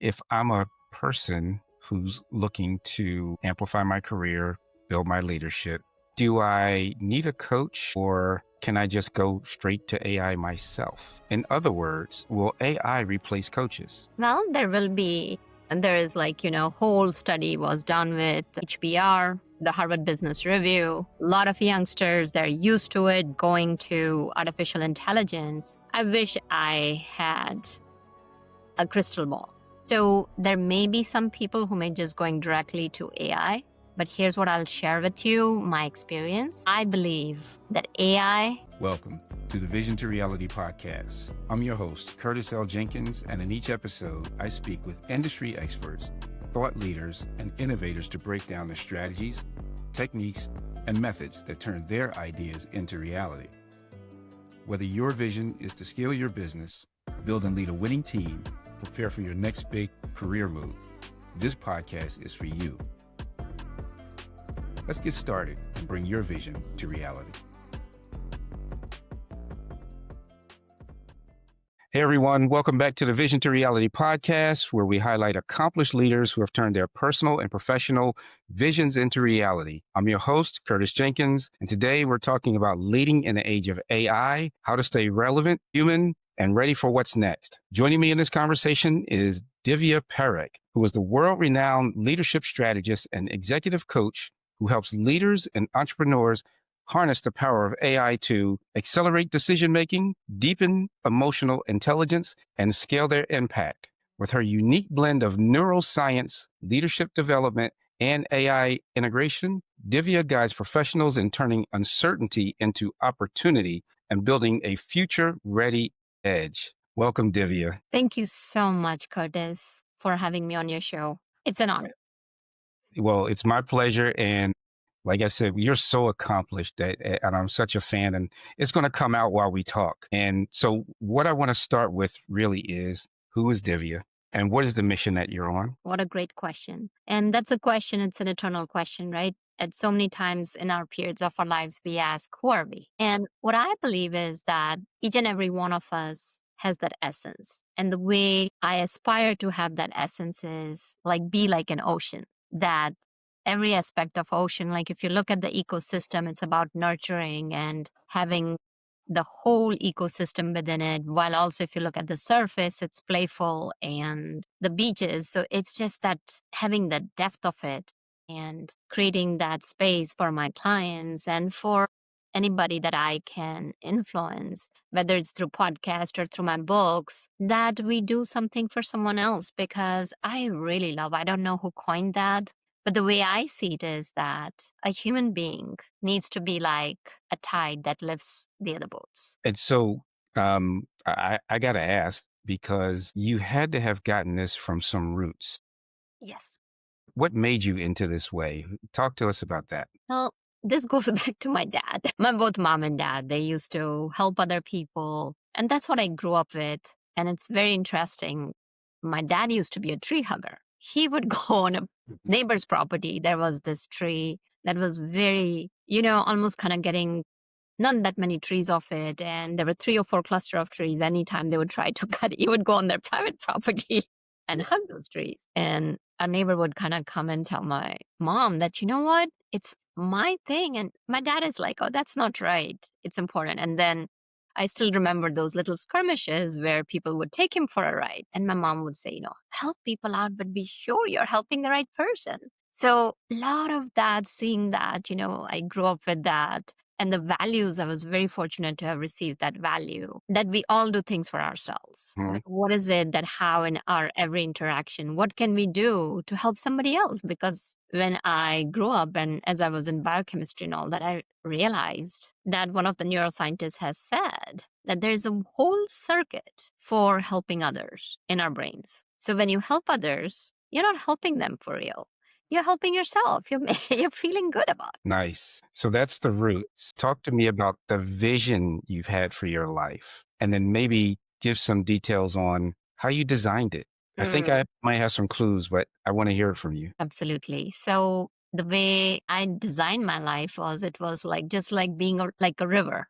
if I'm a person who's looking to amplify my career, build my leadership, do I need a coach or can I just go straight to AI myself? In other words, will AI replace coaches? Well, there is whole study was done with HBR, the Harvard Business Review. A lot of youngsters, they're used to it, going to artificial intelligence. I wish I had a crystal ball. So there may be some people who may just going directly to AI, but here's what I'll share with you, my experience. I believe that AI... Welcome to the Vision to Reality podcast. I'm your host, Curtis L. Jenkins, and in each episode, I speak with industry experts, thought leaders, and innovators to break down the strategies, techniques, and methods that turn their ideas into reality. Whether your vision is to scale your business, build and lead a winning team, prepare for your next big career move, this podcast is for you. Let's get started and bring your vision to reality. Hey everyone, welcome back to the Vision to Reality podcast, where we highlight accomplished leaders who have turned their personal and professional visions into reality. I'm your host, Curtis Jenkins, and today we're talking about leading in the age of AI, how to stay relevant, human, and ready for what's next. Joining me in this conversation is Divya Parekh, who is the world-renowned leadership strategist and executive coach who helps leaders and entrepreneurs harness the power of AI to accelerate decision-making, deepen emotional intelligence, and scale their impact. With her unique blend of neuroscience, leadership development, and AI integration, Divya guides professionals in turning uncertainty into opportunity and building a future-ready edge. Welcome, Divya. Thank you so much, Curtis, for having me on your show. It's an honor. Well, it's my pleasure. And like I said, you're so accomplished and I'm such a fan, and it's going to come out while we talk. And so what I want to start with really is, who is Divya and what is the mission that you're on? What a great question. And that's a question, it's an eternal question, right? And so many times in our periods of our lives, we ask, who are we? And what I believe is that each and every one of us has that essence. And the way I aspire to have that essence is be like an ocean, that every aspect of ocean, like if you look at the ecosystem, it's about nurturing and having the whole ecosystem within it, while also if you look at the surface, it's playful, and the beaches. So it's just that having the depth of it and creating that space for my clients and for anybody that I can influence, whether it's through podcast or through my books, that we do something for someone else, because I really love, I don't know who coined that, but the way I see it is that a human being needs to be like a tide that lifts the other boats. And so I got to ask, because you had to have gotten this from some roots. Yes. What made you into this way? Talk to us about that. Well, this goes back to my dad. Both mom and dad, they used to help other people. And that's what I grew up with. And it's very interesting. My dad used to be a tree hugger. He would go on a neighbor's property. There was this tree that was very, almost kind of getting not that many trees off it. And there were 3 or 4 cluster of trees. Anytime they would try to cut it, he would go on their private property and hug those trees. And our neighbor would kind of come and tell my mom that, you know what, it's my thing. And my dad is like, oh, that's not right. It's important. And then I still remember those little skirmishes where people would take him for a ride. And my mom would say, help people out, but be sure you're helping the right person. So a lot of that, seeing that, I grew up with that. And the values, I was very fortunate to have received that value, that we all do things for ourselves. Mm-hmm. Like, what is it that how in our every interaction, what can we do to help somebody else? Because when I grew up and as I was in biochemistry and all that, I realized that one of the neuroscientists has said that there's a whole circuit for helping others in our brains. So when you help others, you're not helping them for real. You're helping yourself. You're feeling good about it. Nice. So that's the roots. Talk to me about the vision you've had for your life, and then maybe give some details on how you designed it. I think I might have some clues, but I want to hear it from you. Absolutely. So the way I designed my life was, it was just like being like a river.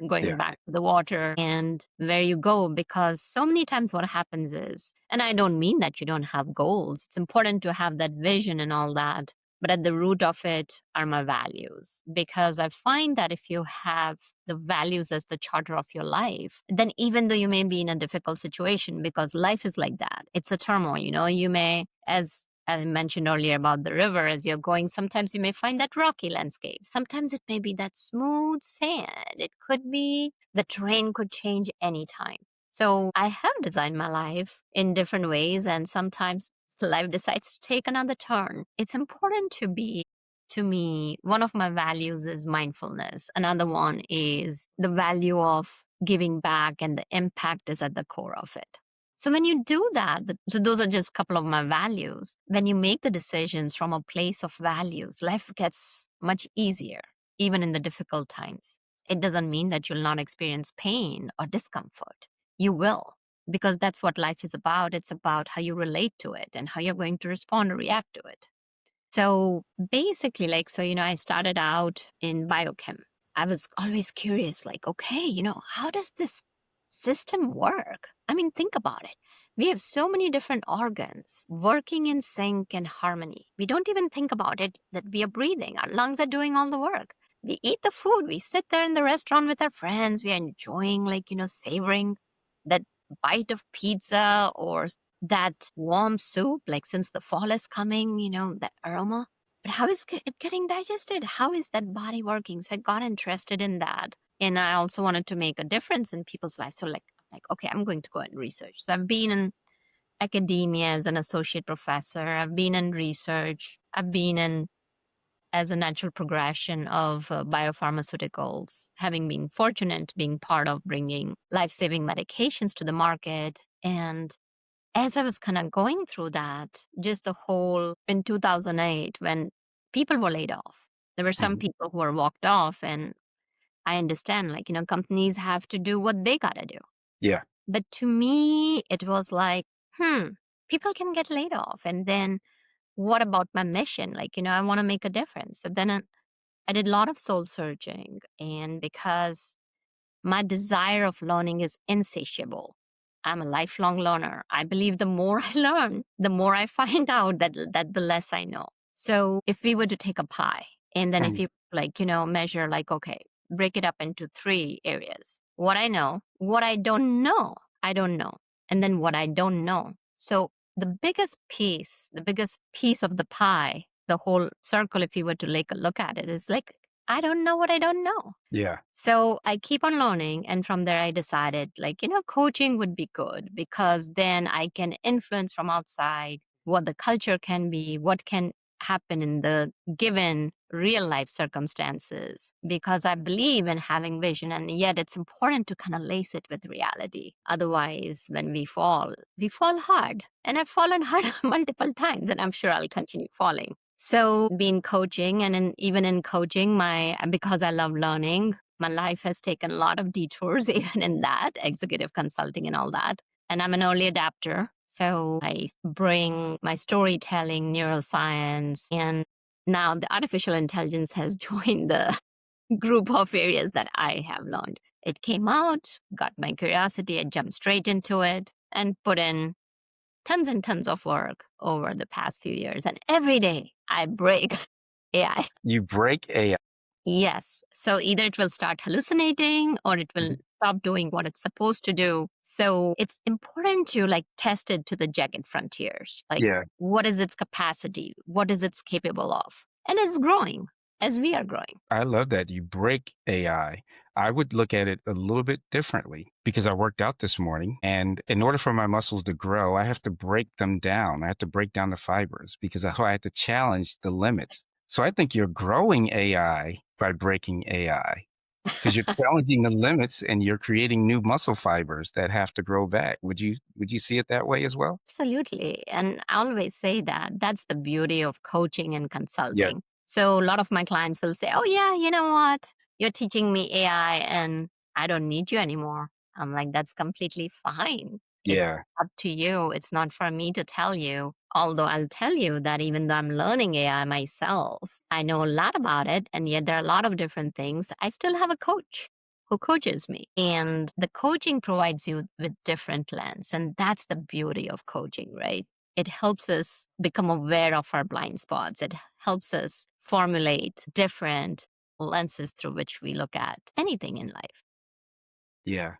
going Yeah. back to the water and where you go. Because so many times what happens is, and I don't mean that you don't have goals, it's important to have that vision and all that. But at the root of it are my values. Because I find that if you have the values as the charter of your life, then even though you may be in a difficult situation, because life is like that, it's a turmoil, you may, as I mentioned earlier about the river, as you're going, sometimes you may find that rocky landscape. Sometimes it may be that smooth sand. It could be the terrain could change anytime. So I have designed my life in different ways, and sometimes life decides to take another turn. It's important to me, one of my values is mindfulness. Another one is the value of giving back, and the impact is at the core of it. So when you do that, so those are just a couple of my values. When you make the decisions from a place of values, life gets much easier, even in the difficult times. It doesn't mean that you'll not experience pain or discomfort. You will, because that's what life is about. It's about how you relate to it and how you're going to respond or react to it. So basically, I started out in biochem. I was always curious, like, okay, how does this system work? I mean, think about it. We have so many different organs working in sync and harmony. We don't even think about it that we are breathing. Our lungs are doing all the work. We eat the food. We sit there in the restaurant with our friends. We are enjoying, savoring that bite of pizza or that warm soup, like since the fall is coming, that aroma. But how is it getting digested? How is that body working? So I got interested in that. And I also wanted to make a difference in people's lives. So okay, I'm going to go and research. So I've been in academia as an associate professor. I've been in research. I've been in as a natural progression of biopharmaceuticals, having been fortunate being part of bringing life-saving medications to the market. And as I was kind of going through that, just the whole in 2008, when people were laid off, there were some Mhm. people who were walked off. And I understand, companies have to do what they got to do. Yeah. But to me, it was like, people can get laid off. And then what about my mission? I want to make a difference. So then I did a lot of soul searching. And because my desire of learning is insatiable. I'm a lifelong learner. I believe the more I learn, the more I find out that the less I know. So if we were to take a pie, and then if Mhm. you measure, okay, break it up into three areas. What I know, what I don't know, and then what I don't know. So the biggest piece of the pie, the whole circle, if you were to look at it, is I don't know what I don't know. Yeah. So I keep on learning. And from there, I decided, coaching would be good, because then I can influence from outside what the culture can be, what can happen in the given real life circumstances, because I believe in having vision. And yet it's important to kind of lace it with reality. Otherwise, when we fall hard. And I've fallen hard multiple times, and I'm sure I'll continue falling. So, being coaching, and even in coaching, because I love learning, my life has taken a lot of detours, even in that executive consulting and all that. And I'm an early adapter. So I bring my storytelling, neuroscience, and now the artificial intelligence has joined the group of areas that I have learned. It came out, got my curiosity, I jumped straight into it and put in tons and tons of work over the past few years. And every day I break AI. You break AI. Yes. So either it will start hallucinating, or it will Mhm. stop doing what it's supposed to do. So it's important to test it to the jagged frontiers. Yeah. What is its capacity? What is it's capable of? And it's growing as we are growing. I love that you break AI. I would look at it a little bit differently because I worked out this morning. And in order for my muscles to grow, I have to break them down. I have to break down the fibers because I have to challenge the limits. So I think you're growing AI by breaking AI because you're challenging the limits and you're creating new muscle fibers that have to grow back. Would you see it that way as well? Absolutely. And I always say that that's the beauty of coaching and Yeah. consulting. So a lot of my clients will say, oh, yeah, you know what? You're teaching me AI and I don't need you anymore. I'm like, that's completely fine. It's Yeah. up to you. It's not for me to tell you. Although I'll tell you that even though I'm learning AI myself, I know a lot about it. And yet there are a lot of different things. I still have a coach who coaches me. And the coaching provides you with different lens. And that's the beauty of coaching, right? It helps us become aware of our blind spots. It helps us formulate different lenses through which we look at anything in life. Yeah.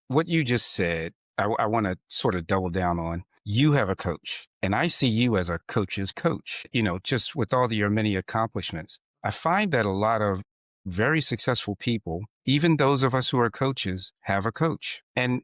What you just said, I want to sort of double down on. You have a coach, and I see you as a coach's coach, just with all your many accomplishments. I find that a lot of very successful people, even those of us who are coaches, have a coach. And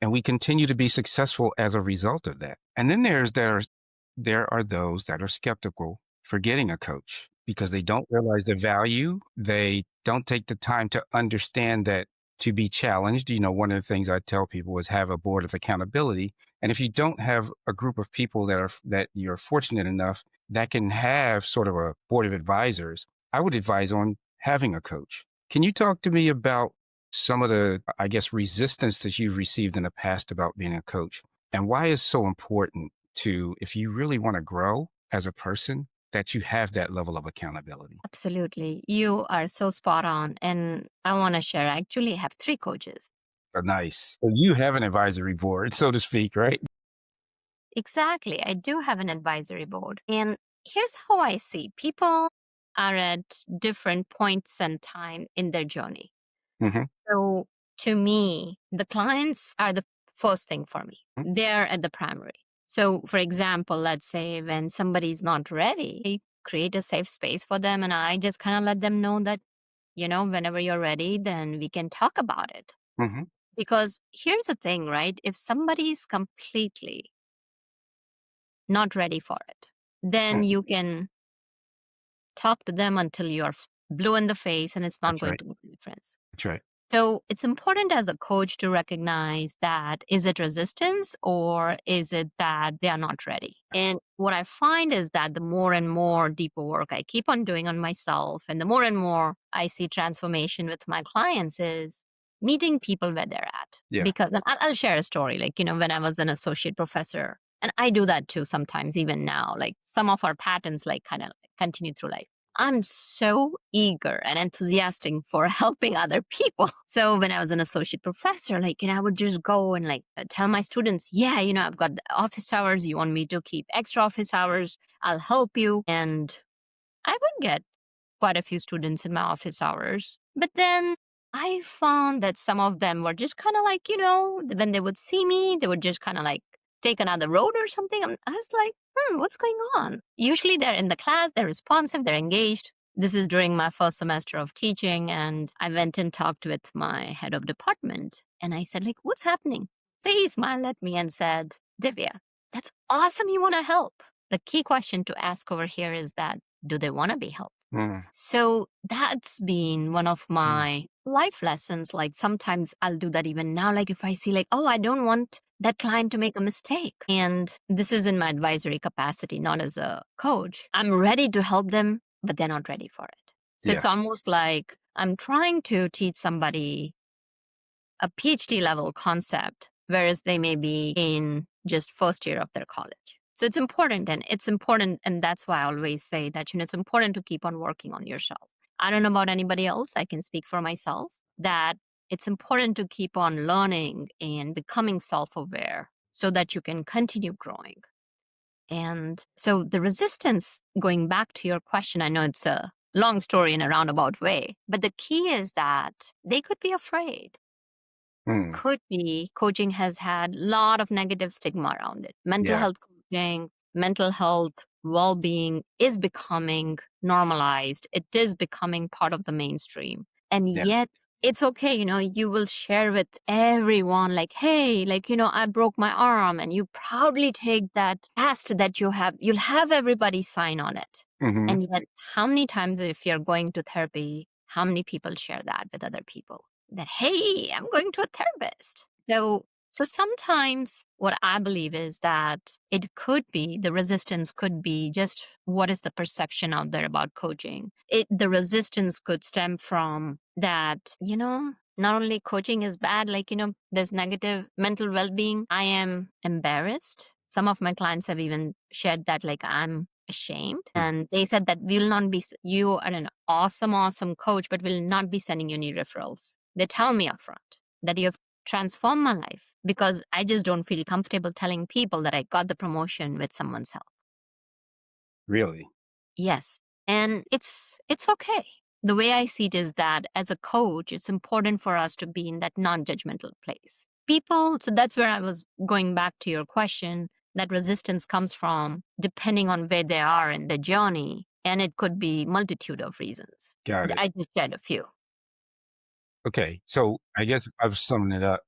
we continue to be successful as a result of that. And then there are those that are skeptical for getting a coach because they don't realize the value. They don't take the time to understand that to be challenged. One of the things I tell people is have a board of accountability. And if you don't have a group of people that you're fortunate enough that can have sort of a board of advisors, I would advise on having a coach. Can you talk to me about some of the, I guess, resistance that you've received in the past about being a coach and why it's so important to, if you really want to grow as a person, that you have that level of accountability? Absolutely. You are so spot on. And I want to share, I actually have three coaches. Nice. So you have an advisory board, so to speak, right? Exactly. I do have an advisory board. And here's how I see people are at different points in time in their journey. Hmm. So to me, the clients are the first thing for me. They're at the primary. So, for example, let's say when somebody's not ready, I create a safe space for them and I just kind of let them know that, whenever you're ready, then we can talk about it. Hmm. Because here's the thing, right? If somebody's completely not ready for it, then you can talk to them until you're blue in the face and it's not That's going right. to make a difference. That's right. So it's important as a coach to recognize that is it resistance or is it that they are not ready? And what I find is that the more and more deeper work I keep on doing on myself and the more and more I see transformation with my clients is meeting people where they're at. Yeah. Because and I'll share a story like, when I was an associate professor, and I do that too sometimes, even now, like some of our patterns like kind of continue through life. I'm so eager and enthusiastic for helping other people. So when I was an associate professor, like, I would just go and like tell my students, yeah, I've got the office hours. You want me to keep extra office hours? I'll help you. And I would get quite a few students in my office hours. But then I found that some of them were just kind of like, when they would see me, they would just kind of like take another road or something. I was like, what's going on? Usually they're in the class, they're responsive, they're engaged. This is during my first semester of teaching. And I went and talked with my head of department. And I said, like, what's happening? So he smiled at me and said, Divya, that's awesome. You want to help. The key question to ask over here is that do they want to be helped? Mm. So that's been one of my life lessons. Like sometimes I'll do that even now. Like if I see like, oh, I don't want that client to make a mistake. And this is in my advisory capacity, not as a coach. I'm ready to help them, but they're not ready for it. So Yeah. it's almost like I'm trying to teach somebody a PhD level concept, whereas they may be in just first year of their college. So it's important, and that's why I always say that it's important to keep on working on yourself. I don't know about anybody else. I can speak for myself that it's important to keep on learning and becoming self-aware so that you can continue growing. And so the resistance, going back to your question, I know it's a long story in a roundabout way, but the key is that they could be afraid. Mm. Could be coaching has had a lot of negative stigma around it. Mental Yeah. health coaching, mental health well-being is becoming normalized. It is becoming part of the mainstream. And Yeah. yet it's okay, you will share with everyone like, hey, like, I broke my arm, and you proudly take that test that you'll have everybody sign on it. Hmm. And yet how many times if you're going to therapy, how many people share that with other people? That, hey, I'm going to a therapist. So sometimes what I believe is that it could be the resistance could be just what is the perception out there about coaching. The resistance could stem from that, not only coaching is bad, like, there's negative mental well-being. I am embarrassed. Some of my clients have even shared that, like, I'm ashamed. And they said that you are an awesome, awesome coach, but we'll not be sending you any referrals. They tell me upfront that you have transformed my life because I just don't feel comfortable telling people that I got the promotion with someone's help. Really? Yes. And it's okay. The way I see it is that as a coach, it's important for us to be in that non-judgmental place. People, so that's where I was going back to your question, that resistance comes from depending on where they are in the journey, and it could be multitude of reasons. Got it. I just shared a few. Okay. So I guess if I was summing it up,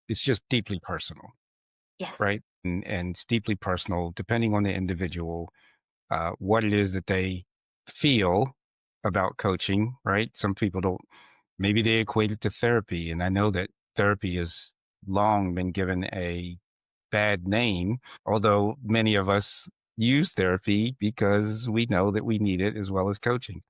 it's just deeply personal, Yes. right? And it's deeply personal, depending on the individual, what it is that they feel about coaching, right? Some people don't, maybe they equate it to therapy. And I know that therapy has long been given a bad name, although many of us use therapy because we know that we need it as well as coaching.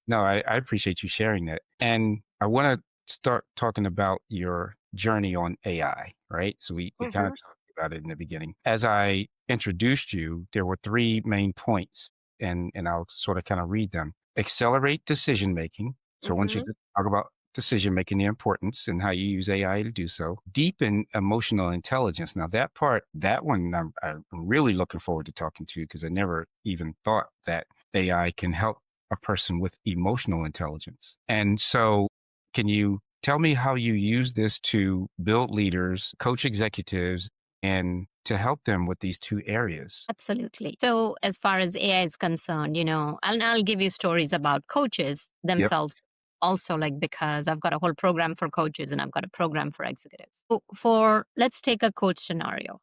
No, I appreciate you sharing that. And I want to start talking about your journey on AI, right? So we kind of Hmm. talked about it in the beginning. As I introduced you, there were three main points, and I'll sort of kind of read them. Accelerate decision making. So I want you Hmm. to talk about decision making, the importance, and how you use AI to do so. Deepen emotional intelligence. Now, that part, that one, I'm really looking forward to talking to you because I never even thought that AI can help a person with emotional intelligence. And so, can you tell me how you use this to build leaders, coach executives, and to help them with these two areas? Absolutely. So, as far as AI is concerned, I'll give you stories about coaches Yep. themselves also, like because I've got a whole program for coaches and I've got a program for executives. So for let's take a coach scenario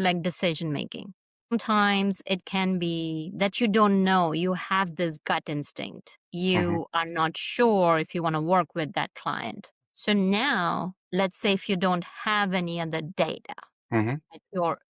like decision making. Sometimes it can be that you don't know, you have this gut instinct. Hmm. You are not sure if you want to work with that client. So now, let's say if you don't have any other data, Hmm. at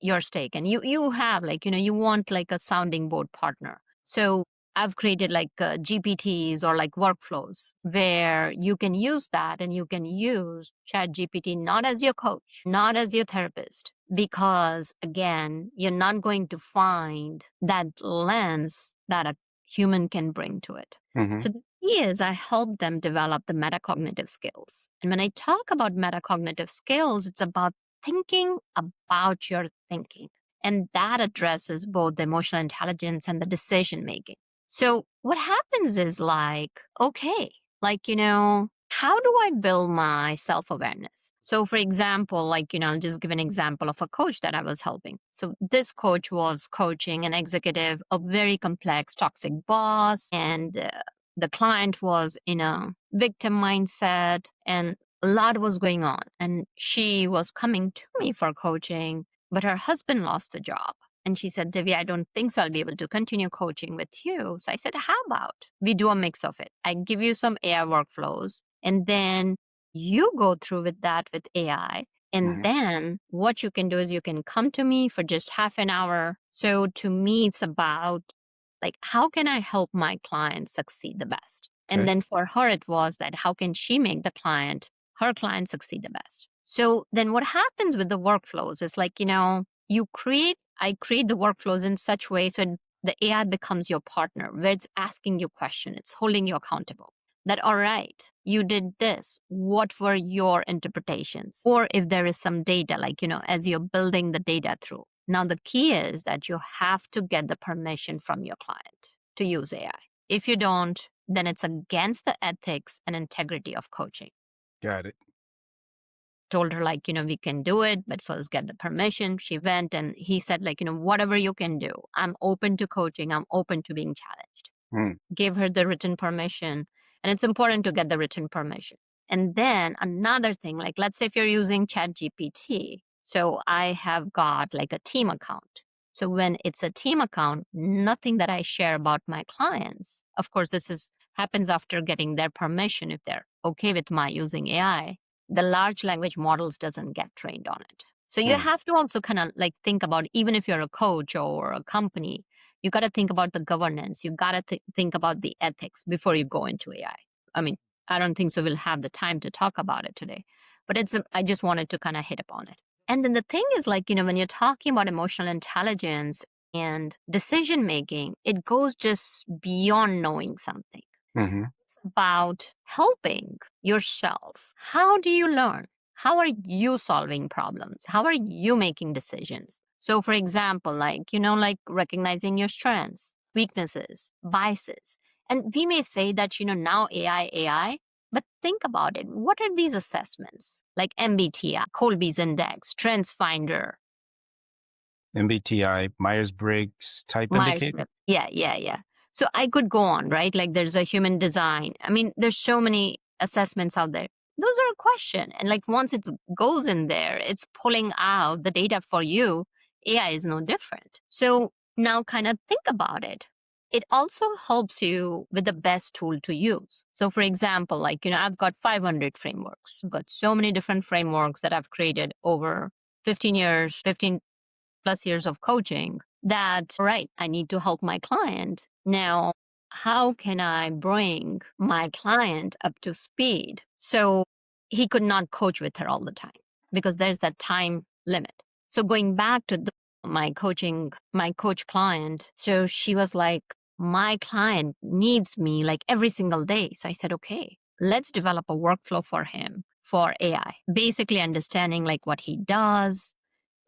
your stake, and you have like you want like a sounding board partner. So I've created like gpts or like workflows where you can use that, and you can use chat gpt not as your coach, not as your therapist, because again, you're not going to find that lens that a human can bring to it. Hmm. So the key is I help them develop the metacognitive skills. And when I talk about metacognitive skills, it's about thinking about your thinking. And that addresses both the emotional intelligence and the decision making. So, what happens is like, okay, how do I build my self awareness? So, for example, I'll just give an example of a coach that I was helping. So, this coach was coaching an executive, a very complex, toxic boss, and the client was in a victim mindset, and a lot was going on. And she was coming to me for coaching, but her husband lost the job. And she said, Divya, I don't think so I'll be able to continue coaching with you. So I said, how about we do a mix of it? I give you some AI workflows, and then you go through with that with AI. And Hmm. then what you can do is you can come to me for just half an hour. So to me, it's about like, how can I help my client succeed the best? And Okay. then for her, it was that how can she make her client succeed the best? So then what happens with the workflows is like, I create the workflows in such way so the AI becomes your partner, where it's asking you question, it's holding you accountable. That all right, you did this. What were your interpretations? Or if there is some data, like, as you're building the data through. Now the key is that you have to get the permission from your client to use AI. If you don't, then it's against the ethics and integrity of coaching. Got it. Told her like we can do it, but first get the permission. She went, and he said like whatever you can do, I'm open to coaching, I'm open to being challenged. Mm. Gave her the written permission, and it's important to get the written permission. And then another thing, like let's say if you're using chat gpt, so I have got like a team account. So when it's a team account, nothing that I share about my clients, of course this is happens after getting their permission. If they're okay with my using AI, the large language models doesn't get trained on it. So you Mm. have to also kind of like think about, even if you're a coach or a company, you got to think about the governance. You got to think about the ethics before you go into AI. I mean, I don't think so we'll have the time to talk about it today, but I just wanted to kind of hit upon it. And then the thing is like, when you're talking about emotional intelligence and decision making, it goes just beyond knowing something. Hmm. it's about helping yourself. How do you learn? How are you solving problems? How are you making decisions? So, for example, like recognizing your strengths, weaknesses, biases. And we may say that, now AI, but think about it. What are these assessments? Like MBTI, Colby's Index, Strengths Finder, MBTI, Myers-Briggs Type Indicator. Myers-Briggs. Yeah. So I could go on, right? Like there's a human design. I mean, there's so many assessments out there. Those are a question. And like once it goes in there, it's pulling out the data for you. AI is no different. So now kind of think about it. It also helps you with the best tool to use. So for example, I've got 500 frameworks. I've got so many different frameworks that I've created over 15 years, 15 plus years of coaching that, right, I need to help my client. Now, how can I bring my client up to speed so he could not coach with her all the time because there's that time limit. So going back to my coach client, so she was like, my client needs me like every single day. So I said, okay, let's develop a workflow for him for AI, basically understanding like what he does,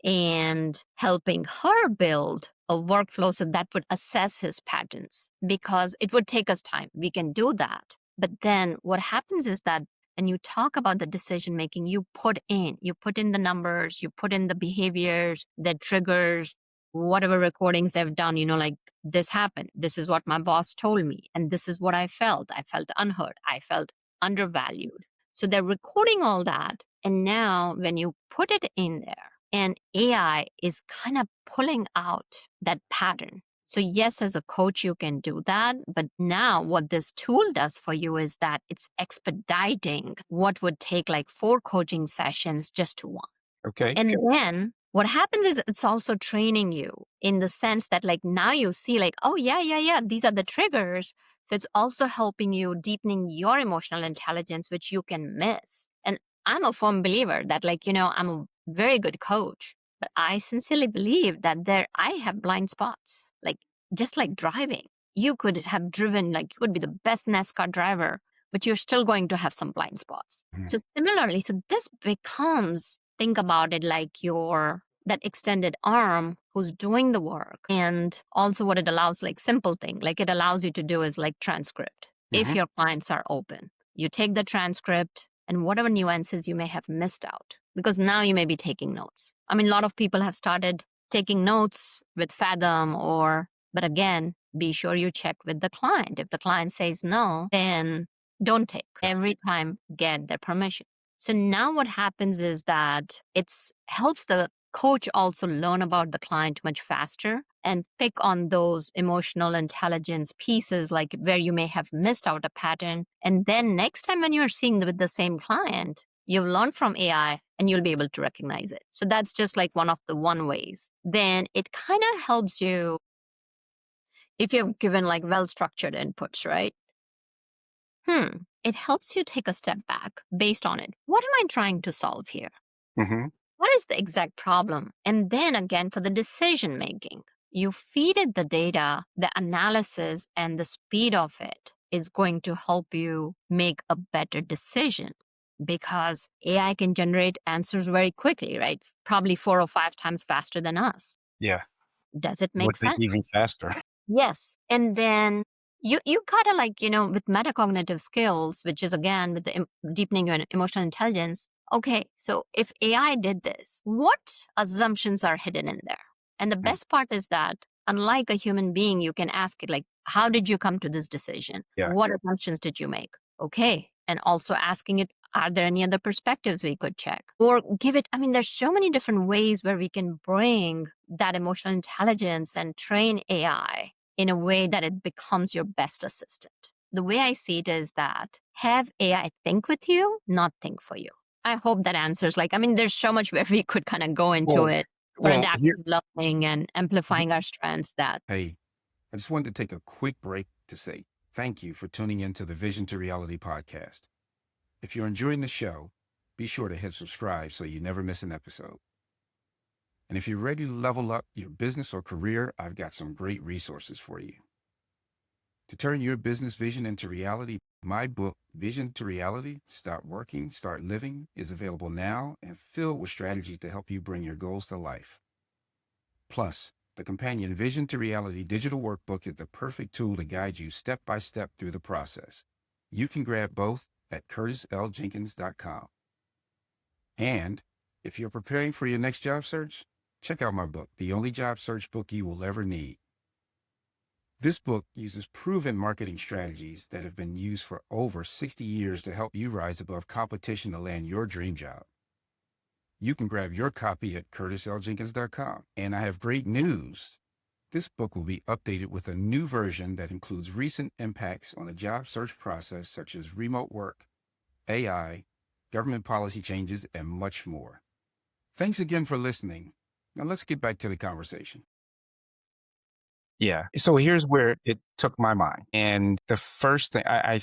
and helping her build a workflow so that would assess his patterns because it would take us time. We can do that. But then what happens is that when you talk about the decision making, you put in the numbers, you put in the behaviors, the triggers, whatever recordings they've done, like this happened. This is what my boss told me. And this is what I felt. I felt unheard. I felt undervalued. So they're recording all that. And now when you put it in there, and AI is kind of pulling out that pattern. So yes, as a coach, you can do that. But now what this tool does for you is that it's expediting what would take like 4 coaching sessions just to 1. Okay. And then what happens is it's also training you in the sense that like now you see like, oh yeah, these are the triggers. So it's also helping you deepening your emotional intelligence, which you can miss. And I'm a firm believer that I'm a very good coach, but I sincerely believe that I have blind spots. Like just like driving, you could have driven, like you could be the best NASCAR driver, but you're still going to have some blind spots. Mhm. So similarly, so this becomes, think about it like that extended arm who's doing the work. And also what it allows, like simple thing, like it allows you to do is like transcript. If Mhm. your clients are open, you take the transcript and whatever nuances you may have missed out, because now you may be taking notes. I mean, a lot of people have started taking notes with Fathom but again, be sure you check with the client. If the client says no, then don't take. Every time, get their permission. So now what happens is that it helps the coach also learn about the client much faster and pick on those emotional intelligence pieces, like where you may have missed out a pattern. And then next time when you're seeing with the same client, you've learned from AI and you'll be able to recognize it. So that's just like one of the ways. Then it kind of helps you if you've given like well-structured inputs, right? It helps you take a step back based on it. What am I trying to solve here? Mhm. What is the exact problem? And then again, for the decision making, you feed it the data, the analysis, and the speed of it is going to help you make a better decision because AI can generate answers very quickly, right? Probably 4 or 5 times faster than us. Yeah. Does it make Would be sense? even faster. Yes. And then you gotta with metacognitive skills, which is again with the deepening your emotional intelligence. Okay, so if AI did this, what assumptions are hidden in there? And the Mm. best part is that unlike a human being, you can ask it like, how did you come to this decision? Yeah. What assumptions did you make? Okay. And also asking it, are there any other perspectives we could check? Or give it, I mean, there's so many different ways where we can bring that emotional intelligence and train AI in a way that it becomes your best assistant. The way I see it is that have AI think with you, not think for you. I hope that answers there's so much where we could kind of go into Well, it for well, adaptive learning and amplifying our strengths that hey, I just wanted to take a quick break to say thank you for tuning into the Vision to Reality podcast. If you're enjoying the show, be sure to hit subscribe so you never miss an episode. And if you're ready to level up your business or career, I've got some great resources for you. To turn your business vision into reality, my book, Vision to Reality Start Working, Start Living, is available now and filled with strategies to help you bring your goals to life. Plus, the companion Vision to Reality digital workbook is the perfect tool to guide you step by step through the process. You can grab both at curtisljenkins.com. And if you're preparing for your next job search, check out my book, The Only Job Search Book You Will Ever Need. This book uses proven marketing strategies that have been used for over 60 years to help you rise above competition to land your dream job. You can grab your copy at curtisljenkins.com. And I have great news. This book will be updated with a new version that includes recent impacts on the job search process, such as remote work, AI, government policy changes, and much more. Thanks again for listening. Now let's get back to the conversation. Yeah. So here's where it took my mind. And the first thing I'm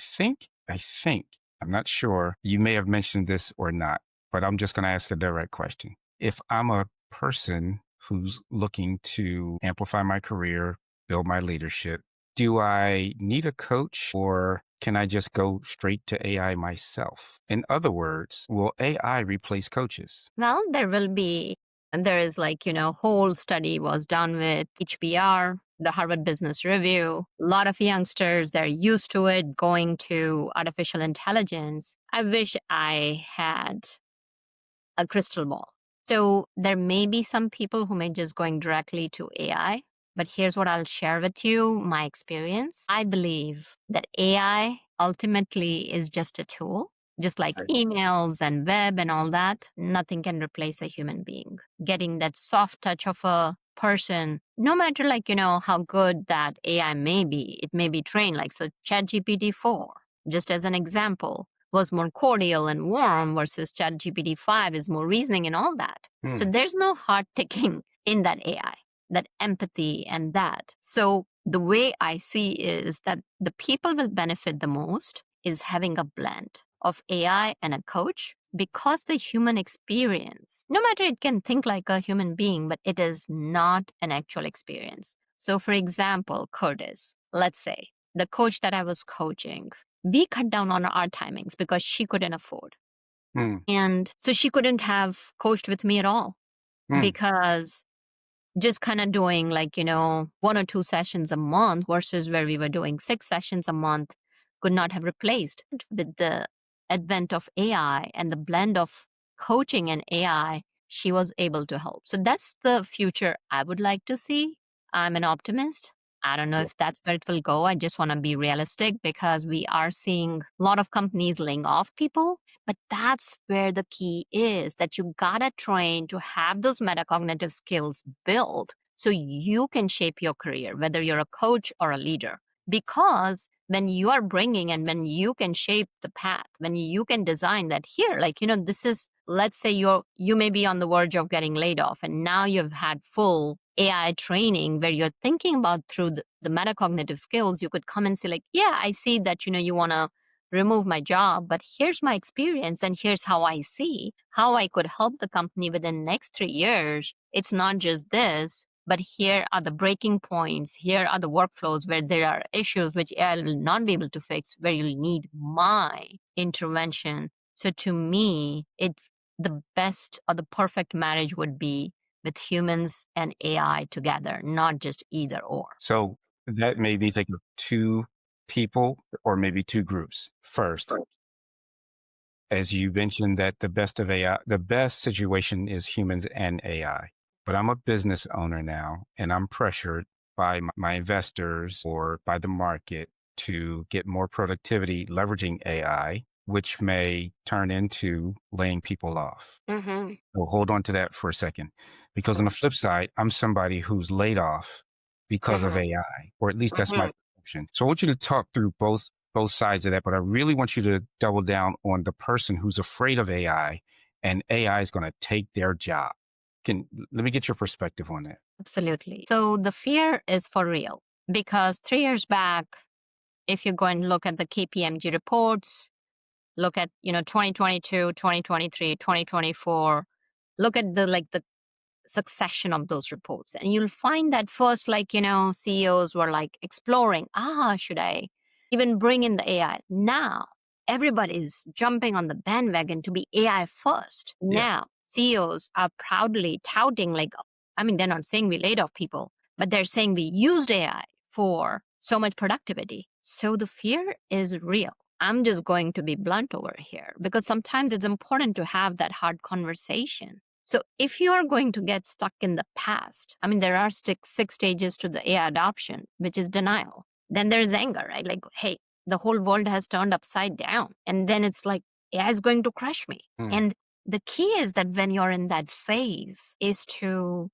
not sure, you may have mentioned this or not, but I'm just going to ask a direct question. If I'm a person who's looking to amplify my career, build my leadership, do I need a coach or can I just go straight to AI myself? In other words, will AI replace coaches? Well, there is whole study was done with HBR, the Harvard Business Review. A lot of youngsters, they're used to it going to artificial intelligence. I wish I had a crystal ball. So there may be some people who may just going directly to AI, but here's what I'll share with you, my experience. I believe that AI ultimately is just a tool, just like Right. emails and web and all that. Nothing can replace a human being. Getting that soft touch of a person, no matter how good that AI may be, it may be trained so ChatGPT 4, just as an example, was more cordial and warm versus ChatGPT 5 is more reasoning and all that. So there's no heart ticking in that AI, that empathy and that. So the way I see is that the people will benefit the most is having a blend of AI and a coach, because the human experience, no matter it can think like a human being, but it is not an actual experience. So for example, Curtis, let's say the coach that I was coaching, we cut down on our timings because she couldn't afford. And so she couldn't have coached with me at all because just kind of doing 1 or 2 sessions a month versus where we were doing 6 sessions a month could not have replaced. With the advent of AI and the blend of coaching and AI, she was able to help. So that's the future I would like to see. I'm an optimist. I don't know if that's where it will go. I just want to be realistic because we are seeing a lot of companies laying off people. But that's where the key is, that you gotta train to have those metacognitive skills built so you can shape your career, whether you're a coach or a leader. Because when you are bringing and when you can shape the path, when you can design that here, this is, let's say you may be on the verge of getting laid off and now you've had full AI training where you're thinking about through the metacognitive skills, you could come and say yeah, I see that, you want to remove my job, but here's my experience and here's how I see how I could help the company within the next 3 years. It's not just this, but here are the breaking points. Here are the workflows where there are issues which AI will not be able to fix, where you'll need my intervention. So to me, the best or the perfect marriage would be with humans and AI together, not just either or. So that made me think of two people or maybe two groups. First, as you mentioned that the best of AI, the best situation is humans and AI. But I'm a business owner now and I'm pressured by my investors or by the market to get more productivity leveraging AI, which may turn into laying people off. Mm-hmm. So hold on to that for a second, because on the flip side, I'm somebody who's laid off because of AI, or at least that's my perception. So I want you to talk through both sides of that, but I really want you to double down on the person who's afraid of AI and AI is going to take their job. Let me get your perspective on that. Absolutely. So the fear is for real because 3 years back, if you go and look at the KPMG reports, look at 2022, 2023, 2024, look at the succession of those reports. And you'll find that first, CEOs were like exploring, should I even bring in the AI? Now, everybody's jumping on the bandwagon to be AI first. Yeah. Now, CEOs are proudly touting, they're not saying we laid off people, but they're saying we used AI for so much productivity. So the fear is real. I'm just going to be blunt over here because sometimes it's important to have that hard conversation. So if you are going to get stuck in the past, there are six stages to the AI adoption, which is denial. Then there's anger, right? Like, hey, the whole world has turned upside down. And then it's like, AI is going to crush me. And the key is that when you're in that phase is to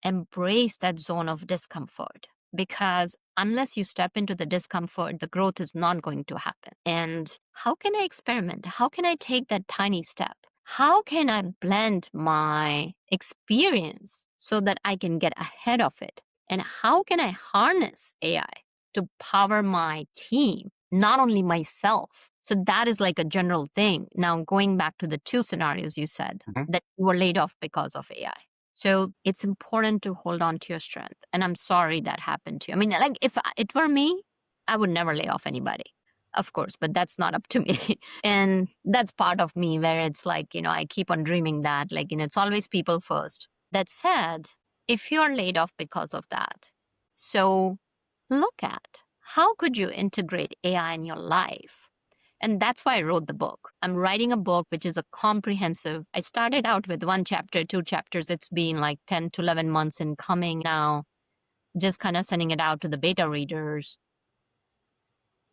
embrace that zone of discomfort, because unless you step into the discomfort, the growth is not going to happen. And how can I experiment? How can I take that tiny step? How can I blend my experience so that I can get ahead of it? And how can I harness AI to power my team, not only myself? So that is like a general thing. Now, going back to the two scenarios you said that you were laid off because of AI. So it's important to hold on to your strength. And I'm sorry that happened to you. If it were me, I would never lay off anybody, of course, but that's not up to me. And that's part of me where it's like, I keep on dreaming that, it's always people first. That said, if you're laid off because of that, so look at how could you integrate AI in your life? And that's why I wrote the book. I'm writing a book which is a comprehensive. I started out with one chapter, two chapters. It's been like 10 to 11 months in coming now, just kind of sending it out to the beta readers,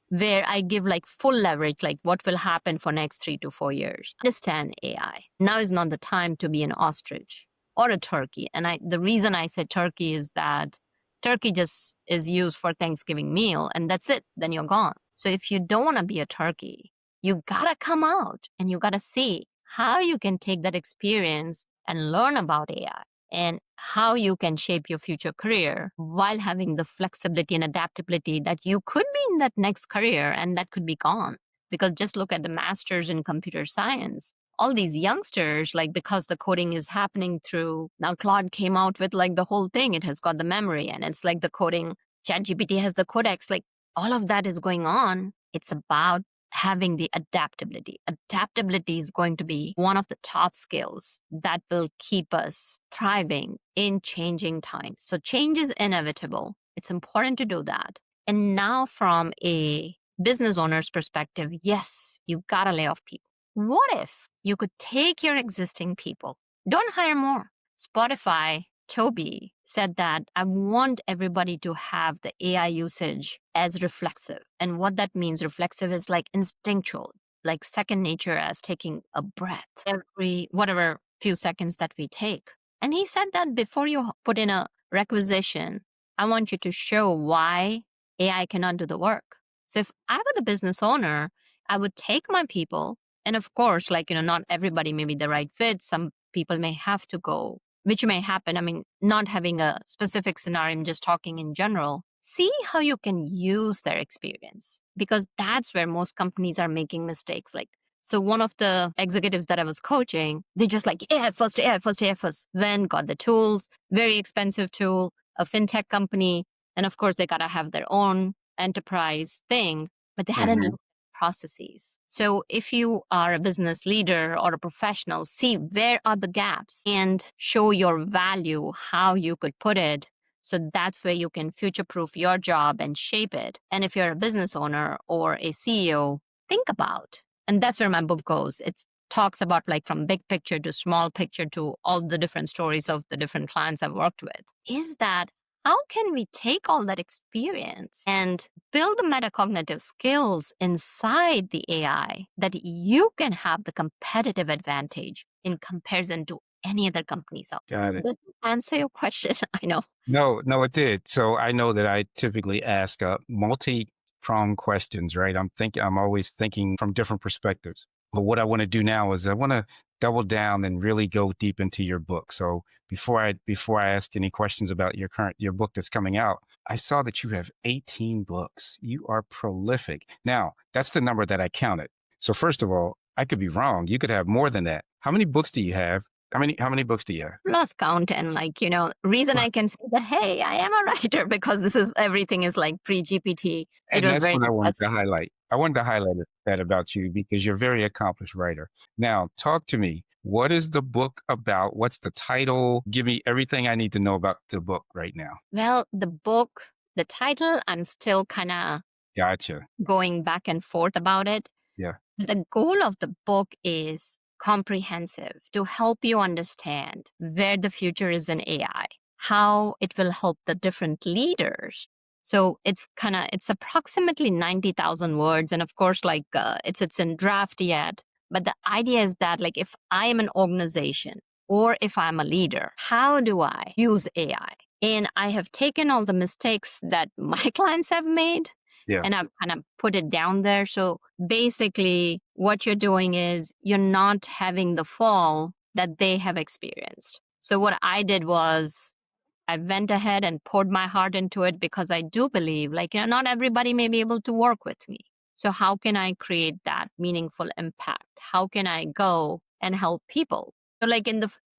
where I give like full leverage, like what will happen for next 3 to 4 years. Understand AI. Now is not the time to be an ostrich or a turkey. And the reason I said turkey is that turkey just is used for Thanksgiving meal and that's it. Then you're gone. So if you don't want to be a turkey, you gotta come out and you gotta see how you can take that experience and learn about AI and how you can shape your future career while having the flexibility and adaptability that you could be in that next career and that could be gone. Because just look at the masters in computer science. All these youngsters, because the coding is happening through, now Claude came out with the whole thing. It has got the memory and it's like the coding, ChatGPT has the codex, all of that is going on. It's about having the adaptability. Adaptability is going to be one of the top skills that will keep us thriving in changing times. So change is inevitable. It's important to do that. And now from a business owner's perspective, yes, you gotta lay off people. What if you could take your existing people, don't hire more? Spotify, Toby said that I want everybody to have the AI usage as reflexive. And what that means, reflexive is like instinctual, like second nature, as taking a breath every whatever few seconds that we take. And he said that before you put in a requisition, I want you to show why AI cannot do the work. So if I were the business owner, I would take my people, and of course, not everybody may be the right fit. Some people may have to go, which may happen. Not having a specific scenario, I'm just talking in general. See how you can use their experience, because that's where most companies are making mistakes. So one of the executives that I was coaching, they just AI first, AI first, AI first. Then got the tools, very expensive tool, a fintech company. And of course, they got to have their own enterprise thing, but they hadn't looked at processes. So if you are a business leader or a professional, see where are the gaps and show your value, how you could put it. So that's where you can future-proof your job and shape it. And if you're a business owner or a CEO, think about. And that's where my book goes. It talks about from big picture to small picture to all the different stories of the different clients I've worked with. Is that how can we take all that experience and build the metacognitive skills inside the AI that you can have the competitive advantage in comparison to any other companies out there? Got it. Does that answer your question? I know. No, it did. So I know that I typically ask multi-pronged questions, right? I'm always thinking from different perspectives. But what I want to do now is I want to double down and really go deep into your book. So before I ask any questions about your book that's coming out, I saw that you have 18 books. You are prolific. Now, that's the number that I counted. So first of all, I could be wrong. You could have more than that. How many books do you have? How many books do you have? Lost count. And reason Well, I can say that, hey, I am a writer because this is everything is like pre-GPT. It and was that's very what I wanted to interesting. highlight. I wanted to highlight that about you because you're a very accomplished writer. Now, talk to me. What is the book about? What's the title? Give me everything I need to know about the book right now. Well, the title, I'm still kind of Gotcha. going back and forth about it. Yeah. The goal of the book is comprehensive to help you understand where the future is in AI, how it will help the different leaders. So it's approximately 90,000 words. And of course, it's in draft yet. But the idea is that like if I am an organization or if I'm a leader, how do I use AI? And I have taken all the mistakes that my clients have made Yeah. and I've kind of put it down there. So basically, what you're doing is you're not having the fall that they have experienced. So what I did was I went ahead and poured my heart into it because I do believe, not everybody may be able to work with me. So how can I create that meaningful impact? How can I go and help people? So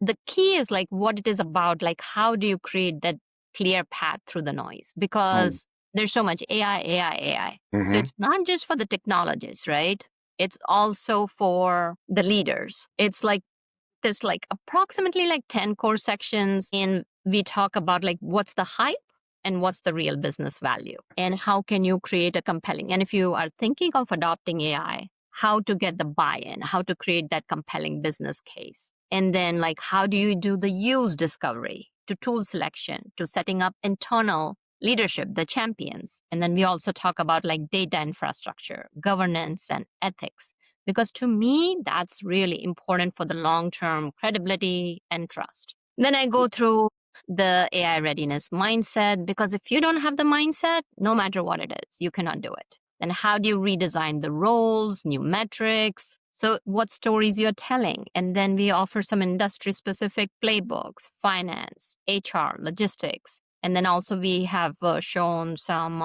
the key is like what it is about, like how do you create that clear path through the noise? Mm. Because there's so much AI, AI, AI. So Mm-hmm. it's not just for the technologists, right? It's also for the leaders. There's like approximately like 10 core sections and we talk about like what's the hype and what's the real business value and how can you create a compelling, and if you are thinking of adopting AI, how to get the buy-in, how to create that compelling business case, and then like how do you do the use discovery to tool selection to setting up internal leadership, the champions. And then we also talk about like data infrastructure, governance, and ethics, because to me, that's really important for the long term credibility and trust. Then I go through the AI readiness mindset, because if you don't have the mindset, no matter what it is, you cannot do it. Then how do you redesign the roles, new metrics? So, what stories you're telling? And then we offer some industry specific playbooks, finance, HR, logistics. And then also we have shown some,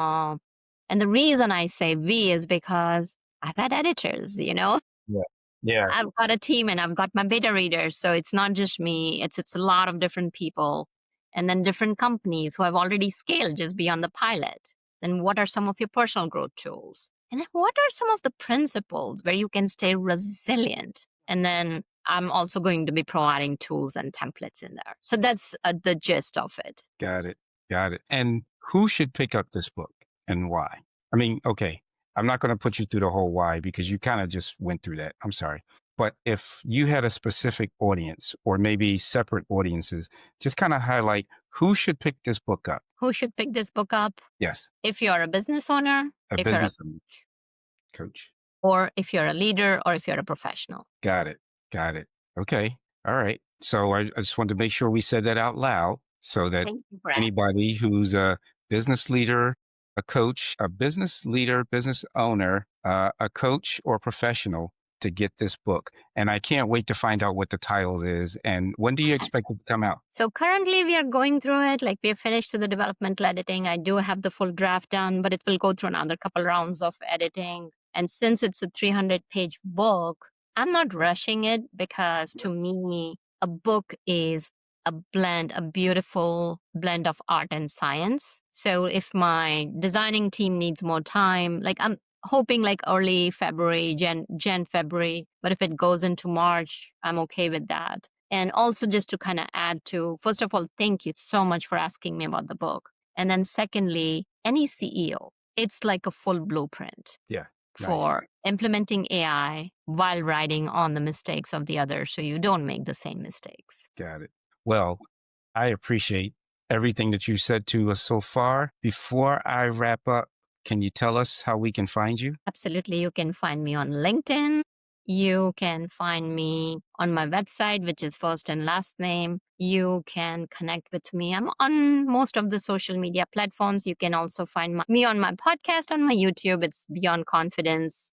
and the reason I say we is because I've had editors. Yeah. Yeah. I've got a team and I've got my beta readers. So it's not just me, it's a lot of different people and then different companies who have already scaled just beyond the pilot. Then what are some of your personal growth tools? And then what are some of the principles where you can stay resilient? And then I'm also going to be providing tools and templates in there. So that's the gist of it. Got it. Got it. And who should pick up this book and why? I mean, okay, I'm not going to put you through the whole why because you kind of just went through that. I'm sorry. But if you had a specific audience or maybe separate audiences, just kind of highlight who should pick this book up. Who should pick this book up? Yes, If you're a business owner, a if you're a business coach. or if you're a leader or if you're a professional. Got it. Got it. Okay. All right. So I just wanted to make sure we said that out loud so that Thank you, Brad. anybody who's a business leader, a coach, a business leader, business owner, a coach or professional to get this book. And I can't wait to find out what the title is. And when do you expect it to come out? So currently we are going through it. Like we have finished to the developmental editing. I do have the full draft done, but it will go through another couple rounds of editing. And since it's a 300-page book, I'm not rushing it because to me, a book is a beautiful blend of art and science. So if my designing team needs more time, like I'm hoping like early February, Jan February, but if it goes into March, I'm okay with that. And also just to kind of add to, first of all, thank you so much for asking me about the book. And then secondly, any CEO, it's like a full blueprint Yeah. Nice. for implementing AI while riding on the mistakes of the others so you don't make the same mistakes. Got it. Well, I appreciate everything that you said to us so far. Before I wrap up, can you tell us how we can find you? Absolutely. You can find me on LinkedIn. You can find me on my website, which is first and last name. You can connect with me. I'm on most of the social media platforms. You can also find me on my podcast on my YouTube. It's Beyond Confidence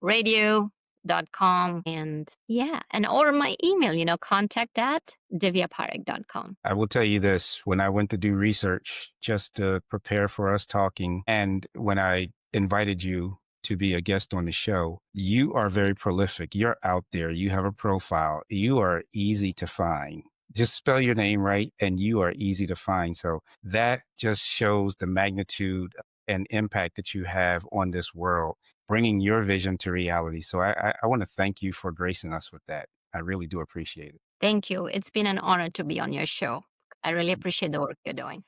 Radio.com. And yeah, and or my email, contact at divyaparekh.com. I will tell you this, when I went to do research just to prepare for us talking, and when I invited you to be a guest on the show. You are very prolific. You're out there. You have a profile. You are easy to find. Just spell your name right and you are easy to find. So that just shows the magnitude and impact that you have on this world, bringing your vision to reality. So I want to thank you for gracing us with that. I really do appreciate it. Thank you. It's been an honor to be on your show. I really appreciate the work you're doing.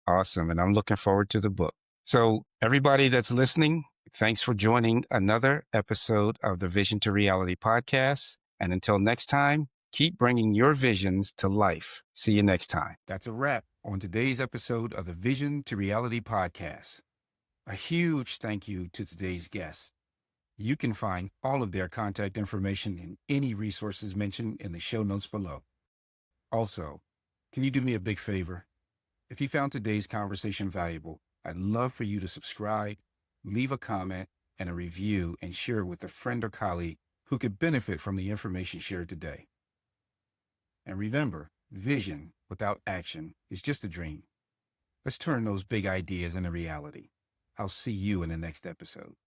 Awesome. And I'm looking forward to the book. So, everybody that's listening, thanks for joining another episode of the Vision to Reality podcast. And until next time, keep bringing your visions to life. See you next time. That's a wrap on today's episode of the Vision to Reality podcast. A huge thank you to today's guests. You can find all of their contact information in any resources mentioned in the show notes below. Also, can you do me a big favor? If you found today's conversation valuable, I'd love for you to subscribe, leave a comment and a review, and share it with a friend or colleague who could benefit from the information shared today. And remember, vision without action is just a dream. Let's turn those big ideas into reality. I'll see you in the next episode.